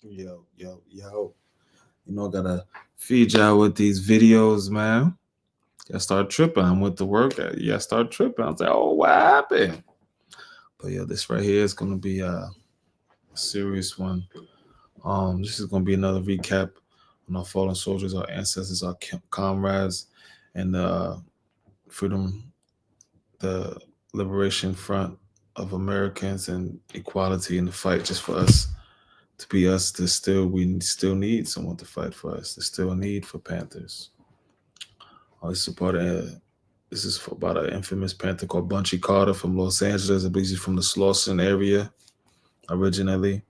Yo. I gotta feed y'all with these videos, man. I start tripping. I went to work. I start tripping. I was like, oh, what happened? But yeah, this right here is gonna be a serious one. This is gonna be another recap on our fallen soldiers, our ancestors, our comrades, and the freedom, the liberation front of Americans and equality in the fight just for us to be us. To still, we still need someone to fight for us. There's still a need for Panthers. This is part of. This is about an infamous Panther called Bunchy Carter from Los Angeles. I believe he's from the Slauson area originally.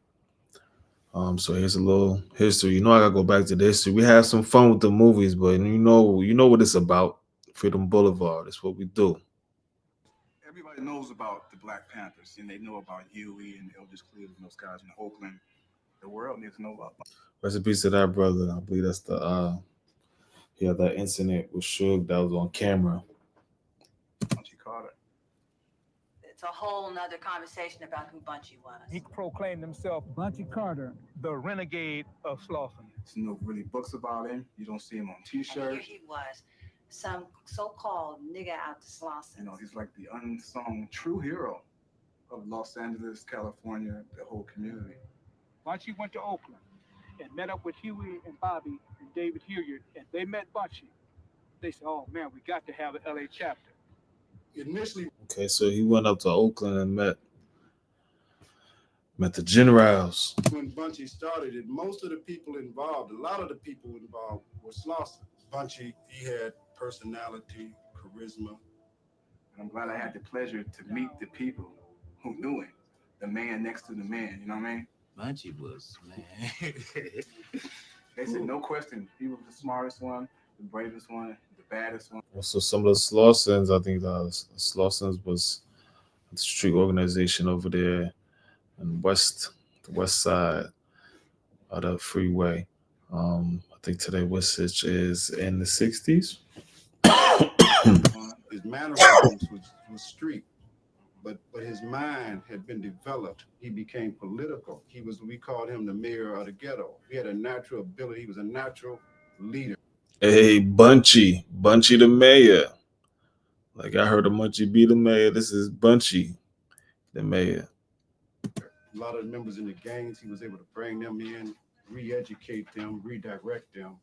So here's a little history. I gotta go back to the history. We have some fun with the movies, but you know what it's about. Freedom Boulevard. That's what we do. Everybody knows about the Black Panthers, and they know about Huey and Eldridge Cleveland and those guys in Oakland. The world needs to know about Rest in peace to that brother. I believe that's the that incident with Suge that was on camera. Bunchy Carter. It's a whole nother conversation about who Bunchy was. He proclaimed himself Bunchy Carter, the renegade of Slauson. There's no really books about him. You don't see him on And T-shirts. here he was, some so-called nigga out to Slauson. He's like the unsung true hero of Los Angeles, California, the whole community. Bunchy went to Oakland and met up with Huey and Bobby and David Hilliard, and they met Bunchy. They said, oh man, we got to have an LA chapter. Initially, Okay, so he went up to Oakland and met the generals. when Bunchy started it, most of the people involved, a lot of the people involved were Slauson. Bunchy, he had personality, charisma. and I'm glad I had the pleasure to meet the people who knew him. The man next to the man, you know what I mean? Bunchy was, man. They said, no question, he was the smartest one, the bravest one, the baddest one. Also, some of the Slausons, I think the Slausons was a street organization over there in the west side of the freeway. I think today Westchurch is in the 60s. His mannerisms was street, but his mind had been developed. He became political. We called him the mayor of the ghetto. He had a natural ability. He was a natural leader. Hey, Bunchy the mayor. Like I heard of Bunchy be the mayor. This is Bunchy, the mayor. A lot of the members in the gangs, he was able to bring them in, re-educate them, redirect them.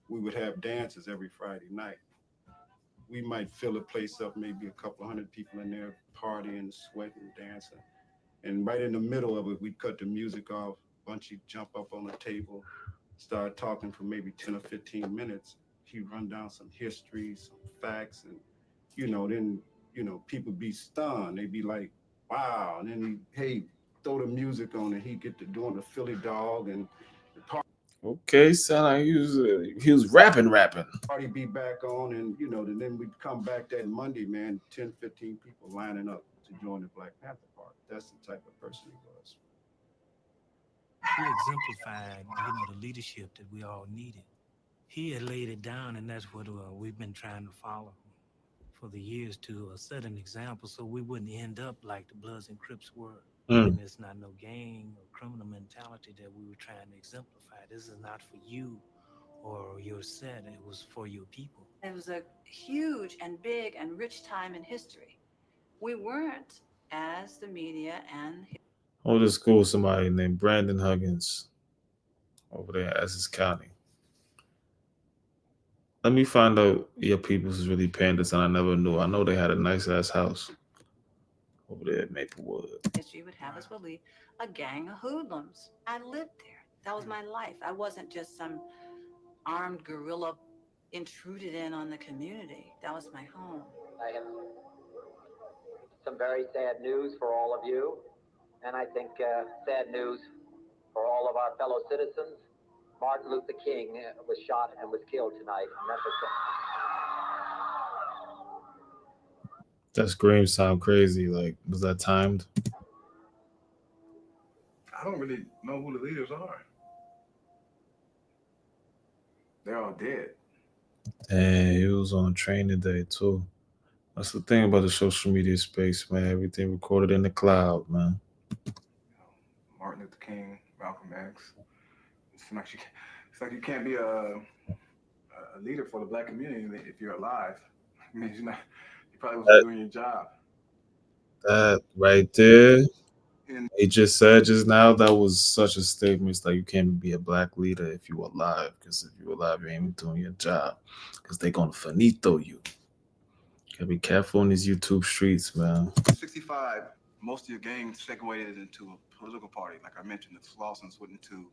We would have dances every Friday night. We might fill a place up, maybe a couple hundred people in there partying, sweating, dancing. And right in the middle of it, we'd cut the music off. Bunchy'd jump up on the table, start talking for maybe 10 or 15 minutes. He'd run down some history, some facts, and then people be stunned. They'd be like, wow. And then hey, throw the music on and he'd get to doing the Philly dog and the Okay, son, he was rapping. party be back on, and then we'd come back that Monday, man, 10, 15 people lining up to join the Black Panther Party. That's the type of person he was. He exemplified, the leadership that we all needed. He had laid it down, and that's what we've been trying to follow for the years to set an example so we wouldn't end up like the Bloods and Crips were. And it's not no gang or criminal mentality that we were trying to exemplify. This is not for you or your set. It was for your people. It was a huge and big and rich time in history. We weren't, as the media and I went to school with somebody named Brandon Huggins over there in Essex County. Let me find out your people's is really pandas, and I never knew. I know they had a nice ass house over there at Maplewood. history would have us believe a gang of hoodlums. I lived there. That was my life. I wasn't just some armed guerrilla intruded in on the community. That was my home. I have some very sad news for all of you, and I think sad news for all of our fellow citizens. Martin Luther King was shot and was killed tonight in Memphis. That scream sound crazy. Like, was that timed? I don't really know who the leaders are. They're all dead. And he was on training day too. That's the thing about the social media space, man. Everything recorded in the cloud, man. Martin Luther King, Malcolm X. It's like you can't be a leader for the black community if you're alive. I mean, you probably wasn't That, doing your job. that right there, And he just said just now, that was such a statement. It's like you can't be a black leader if you're alive, because if you're alive, you ain't doing your job, because they're gonna finito you. Gotta be careful on these YouTube streets, man. 65, most of your gangs segued into a political party. Like I mentioned, the Slausons went into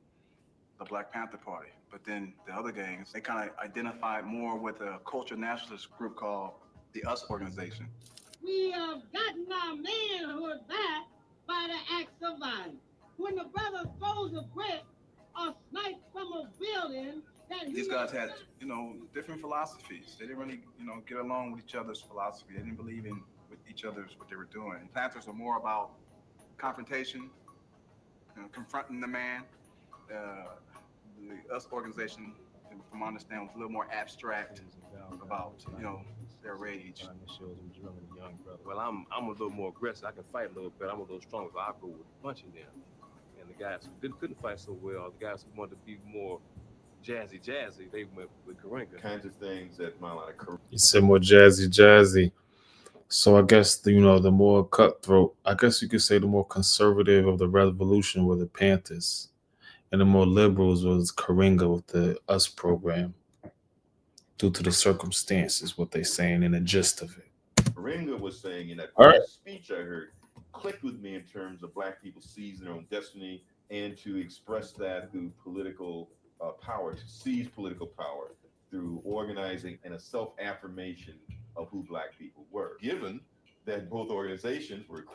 the Black Panther Party. But then the other gangs, they kind of identified more with a culture nationalist group called the US organization. We have gotten our manhood back by the acts of violence. When the brother throws a brick or snipes from a building that These guys had, different philosophies. They didn't really, get along with each other's philosophy. They didn't believe in with each other's what they were doing. Panthers are more about confrontation, confronting the man. The US organization, from my understanding, was a little more abstract about, their rage. Well, I'm a little more aggressive. I can fight a little bit. I'm a little stronger, so I'll go with Bunchy then. And the guys who couldn't fight so well, the guys who wanted to be more jazzy, they went with Karinga. Kinds of things that my line of career. He said more jazzy. So I guess the more cutthroat, I guess you could say the more conservative of the revolution were the Panthers, and the more liberals was Karinga with the US program, due to the circumstances, what they saying in the gist of it. Ringa was saying in that All right. first speech I heard clicked with me in terms of black people seizing their own destiny and to express that through political power, to seize political power through organizing and a self-affirmation of who black people were. Given that both organizations were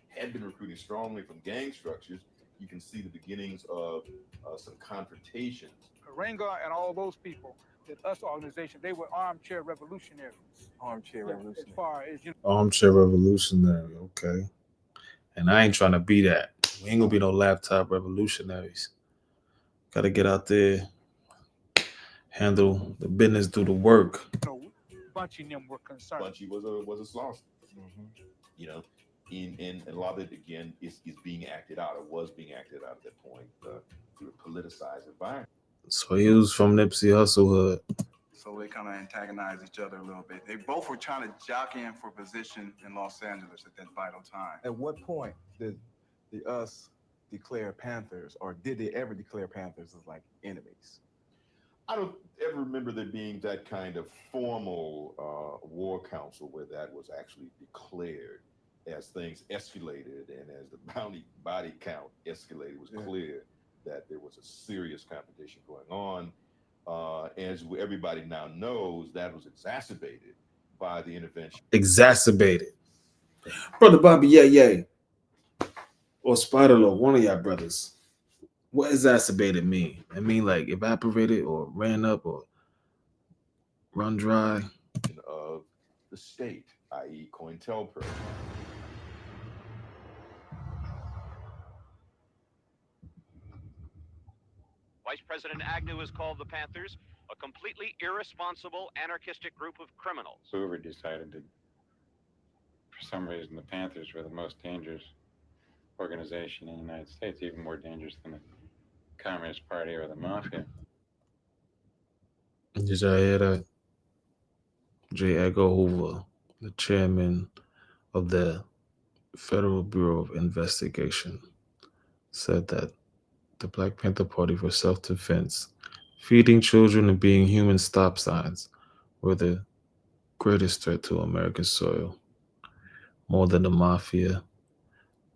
had been recruiting strongly from gang structures, you can see the beginnings of some confrontations. Karenga and all those people, that US organization, they were armchair revolutionaries. Armchair revolutionary. As far as Armchair revolutionary, okay. And I ain't trying to be that. We ain't gonna be no laptop revolutionaries. Gotta get out there, handle the business, do the work. Bunchy and them were concerned. Bunchy was a sloth. You know, and a lot of it again is being acted out, or was being acted out at that point through a politicized environment. So he was from Nipsey Hussle hood. So they kind of antagonized each other a little bit. They both were trying to jockey in for position in Los Angeles at that vital time. At what point did the US declare Panthers, or did they ever declare Panthers as like enemies? I don't ever remember there being that kind of formal war council where that was actually declared. As things escalated and as the body count escalated, it was clear that there was a serious competition going on. As everybody now knows, that was exacerbated by the intervention. Exacerbated. Brother Bobby, yeah. Or Spider Lord, one of y'all brothers. What exacerbated mean? I mean like evaporated or ran up or run dry. Of the state, i.e. COINTELPRO. Vice President Agnew has called the Panthers a completely irresponsible, anarchistic group of criminals. Hoover decided that, for some reason, the Panthers were the most dangerous organization in the United States, even more dangerous than the Communist Party or the Mafia. Did y'all hear that? J. Edgar Hoover, the chairman of the Federal Bureau of Investigation, said that the Black Panther Party for self-defense, feeding children and being human stop signs were the greatest threat to American soil, more than the mafia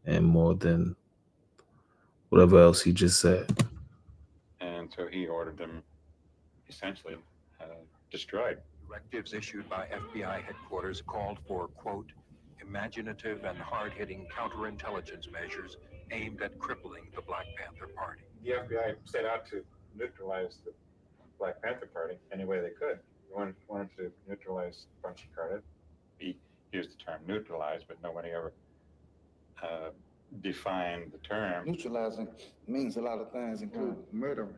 and more than whatever else he just said. And so he ordered them essentially destroyed. Directives issued by FBI headquarters called for, quote, imaginative and hard-hitting counterintelligence measures aimed at crippling the Black Panther Party. The FBI set out to neutralize the Black Panther Party any way they could. They wanted to neutralize Bunchy Carter. He used the term neutralize, but nobody ever defined the term. Neutralizing means a lot of things, including murdering.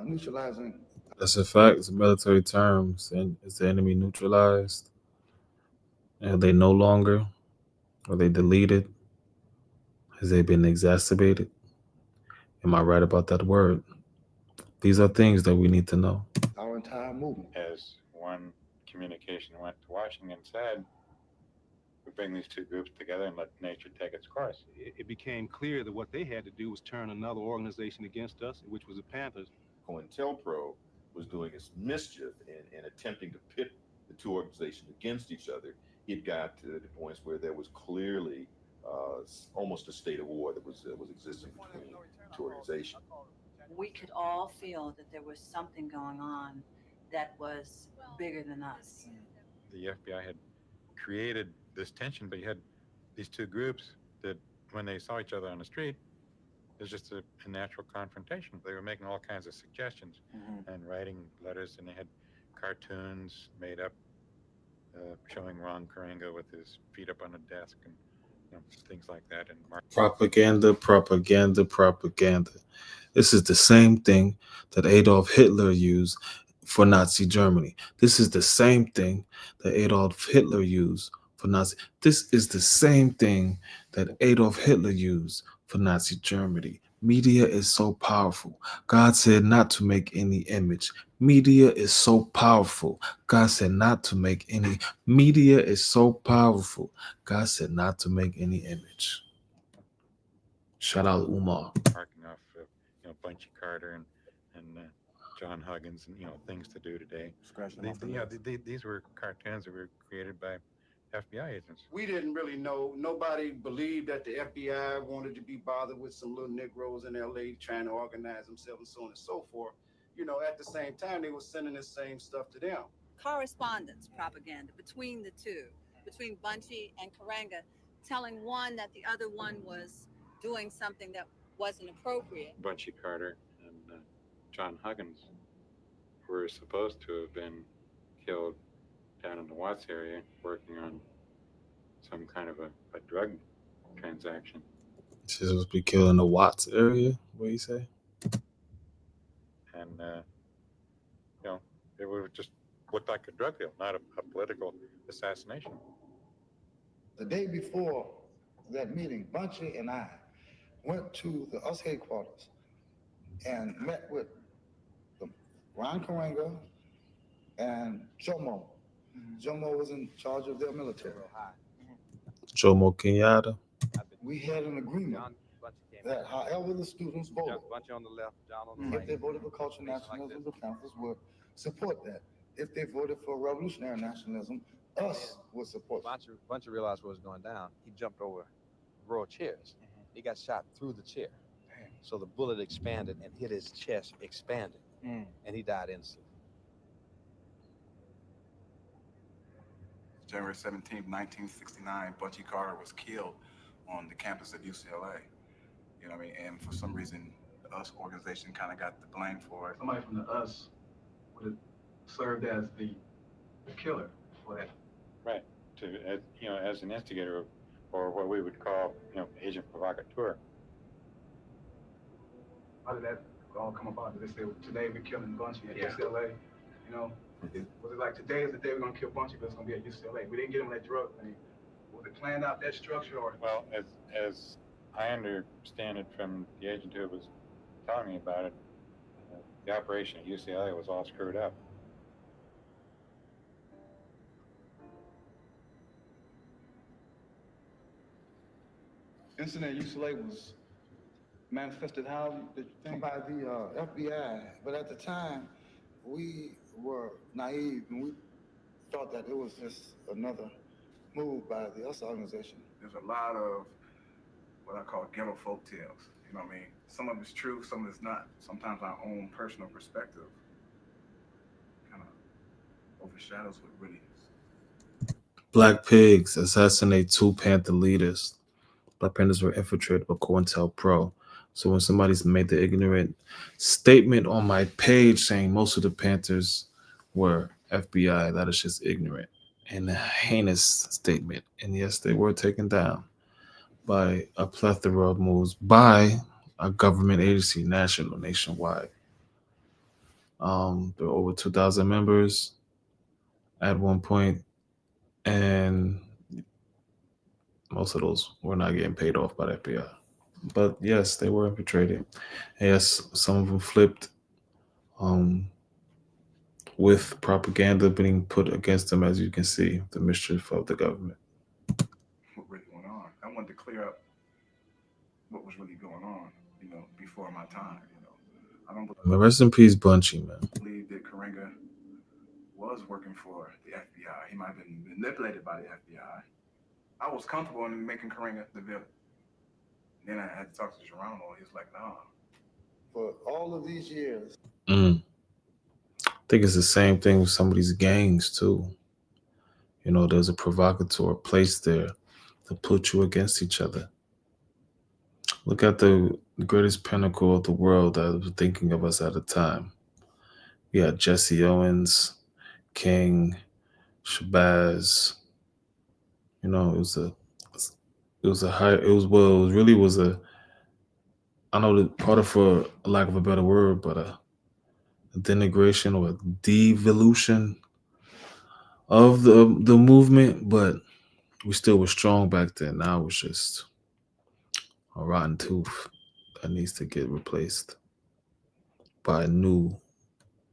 Neutralizing. That's a fact. It's a military term. Is the enemy neutralized? Are they no longer? Are they deleted? Has they been exacerbated? Am I right about that word? These are things that we need to know. Our entire movement. As one communication went to Washington said, we bring these two groups together and let nature take its course. It became clear that what they had to do was turn another organization against us, which was the Panthers. COINTELPRO was doing its mischief in attempting to pit the two organizations against each other. It got to the points where there was clearly almost a state of war that was existing between the two organizations. We could all feel that there was something going on that was bigger than us. The FBI had created this tension, but you had these two groups that, when they saw each other on the street, it was just a natural confrontation. They were making all kinds of suggestions and writing letters, and they had cartoons made up showing Ron Karenga with his feet up on a desk and things like that. And Propaganda, propaganda, propaganda. This is the same thing that Adolf Hitler used for Nazi Germany. This is the same thing that Adolf Hitler used for Nazi. This is the same thing that Adolf Hitler used for Nazi Germany. Media is so powerful. God said not to make any image. Media is so powerful. God said not to make any. Media is so powerful. God said not to make any image. Shout out Umar. marking off, Bunchy Carter and John Huggins, and things to do today. These were cartoons that were created by FBI agents. We didn't really know. Nobody believed that the FBI wanted to be bothered with some little Negroes in LA trying to organize themselves and so on and so forth. At the same time, they were sending the same stuff to them. Correspondence propaganda between the two, between Bunchy and Karanga, telling one that the other one was doing something that wasn't appropriate. Bunchy Carter and John Huggins were supposed to have been killed down in the Watts area working on some kind of a drug transaction. She's supposed to be killed in the Watts area. What do you say? And it would just look like a drug deal, not a political assassination. The day before that meeting, Bunchy and I went to the US headquarters and met with Ron Karenga and Jomo. Jomo was in charge of their military. Jomo Kenyatta. We had an agreement that however the students voted, if they voted for cultural nationalism, the Panthers would support that. If they voted for revolutionary nationalism, us would support that. Bunchy realized what was going down. He jumped over a row of chairs. He got shot through the chair. So the bullet expanded and hit his chest, expanded, and he died instantly. January 17th, 1969, Bunchy Carter was killed on the campus of UCLA. You know what I mean? And for some reason, the US organization kind of got the blame for it. Somebody from the US would have served as the killer for that. Right. As an instigator, or what we would call, agent provocateur. How did that all come about? Did they say, today we're killing Bunchy at UCLA? Was it like, today is the day we're going to kill Bunchy, but it's going to be at UCLA? We didn't get him that drug. Was it planned out that structure? Or? Well, as I understand it from the agent who was telling me about it, the operation at UCLA was all screwed up. Incident at UCLA was manifested how, did you think? By the FBI, but at the time, we were naive and we thought that it was just another move by the US organization. There's a lot of what I call ghetto folk tales. You know what I mean? Some of it's true, some of it's not. Sometimes our own personal perspective kind of overshadows what really is. Black pigs assassinate 2 Panther leaders. Black Panthers were infiltrated by COINTELPRO. So when somebody's made the ignorant statement on my page saying most of the Panthers were FBI, that is just ignorant and a heinous statement. And yes, they were taken down by a plethora of moves by a government agency, national, nationwide. There were over 2,000 members at one point, and most of those were not getting paid off by the FBI. But yes, they were infiltrated. Yes, some of them flipped um, with propaganda being put against them, as you can see, the mischief of the government. what really went on. I wanted to clear up what was really going on, before my time. I don't Rest in peace, Bunchy, man. believe that Karenga was working for the FBI. He might have been manipulated by the FBI. I was comfortable in making Karenga the villain. Then I had to talk to Geronimo. He was like, "No." For all of these years, Mm. I think it's the same thing with some of these gangs too. There's a provocateur placed there to put you against each other. Look at the greatest pinnacle of the world that was thinking of us at the time. We had Jesse Owens, King, Shabazz. It was a high. It was well. It really was a. I know that part of, for lack of a better word, but a denigration or a devolution of the movement. But we still were strong back then. Now it's just a rotten tooth that needs to get replaced by new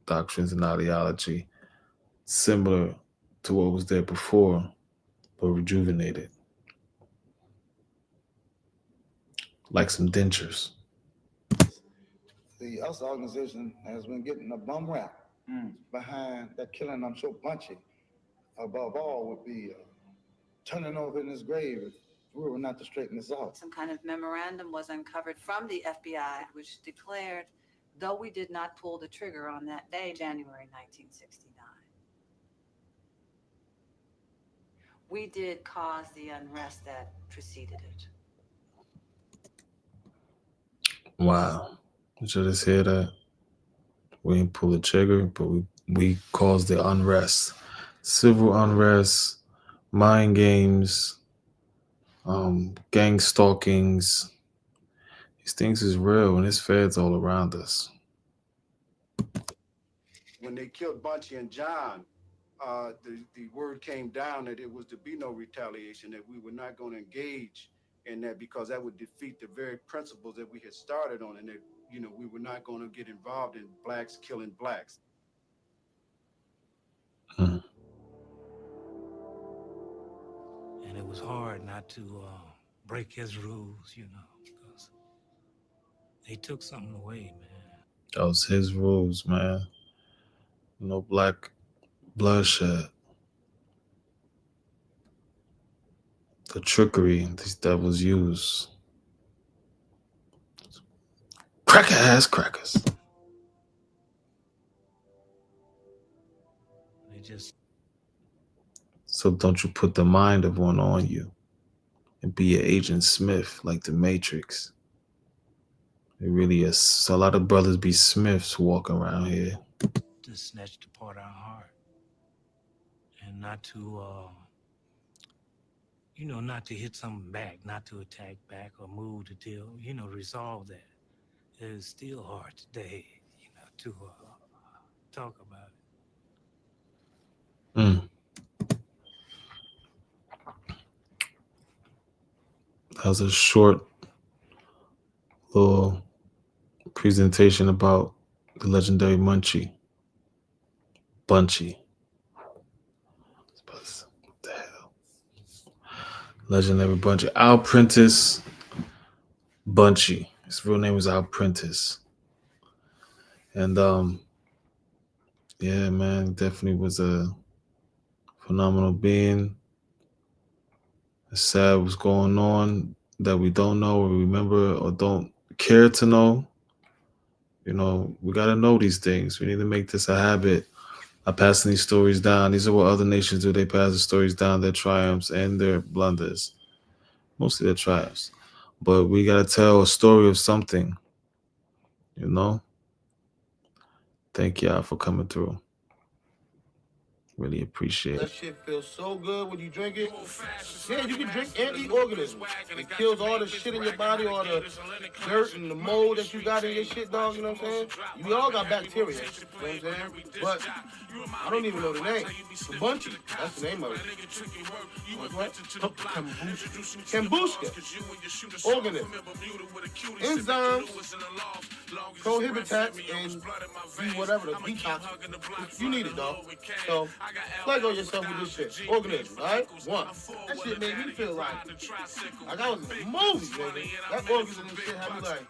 doctrines and ideology similar to what was there before, but rejuvenated, like some dentures. the us organization has been getting a bum rap behind that killing. I'm sure Bunchy, above all, would be turning over in his grave if we were not to straighten this out. Some kind of memorandum was uncovered from the FBI, which declared, though we did not pull the trigger on that day, January 1969, we did cause the unrest that preceded it. Wow. Did you just hear that? We didn't pull the trigger, but we caused the unrest. Civil unrest, mind games, gang stalkings. These things is real, and it's feds all around us. When they killed Bunchy and John, the word came down that it was to be no retaliation, that we were not going to engage in that because that would defeat the very principles that we had started on, and that we were not going to get involved in blacks killing blacks. Mm. And it was hard not to break his rules, because they took something away, man. That was his rules, man. No black bloodshed. The trickery these devils use. Cracker ass crackers. They just So don't you put the mind of one on you and be an Agent Smith like the Matrix. It really is. So a lot of brothers be Smiths walking around here. to snatch apart our heart, and not to, not to hit something back, not to attack back or move to deal, resolve that. It's still hard today, to talk about it. Mm. That was a short little presentation about the legendary Bunchy. What the hell? Legendary Bunchy. Alprentice Bunchy. His real name was Alprentice. And yeah, man, definitely was a phenomenal being. It's sad what's going on that we don't know or remember or don't care to know. We got to know these things. We need to make this a habit of passing these stories down. These are what other nations do. They pass the stories down, their triumphs and their blunders, mostly their triumphs. But we got to tell a story of something, you know? Thank y'all for coming through. Really appreciate That it. shit feels so good when you drink it. Yeah, you can drink and eat organisms. It kills all the shit in your body, all the dirt and the mold that you got in your shit, dog, you know what I'm saying? We all got bacteria, you know what I'm saying? But I don't even know the name. The Bunchy, that's the name of it. What? Kombucha. Organism. Enzymes, prohibitats, and whatever, the detox. You need it, dog. So, flag on yourself with this shit. Organism, alright? One. That shit made me feel like I was in a movie, nigga. That organism and shit had me like,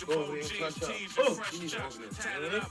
go over there and touch up. Oh, you need an organism, man.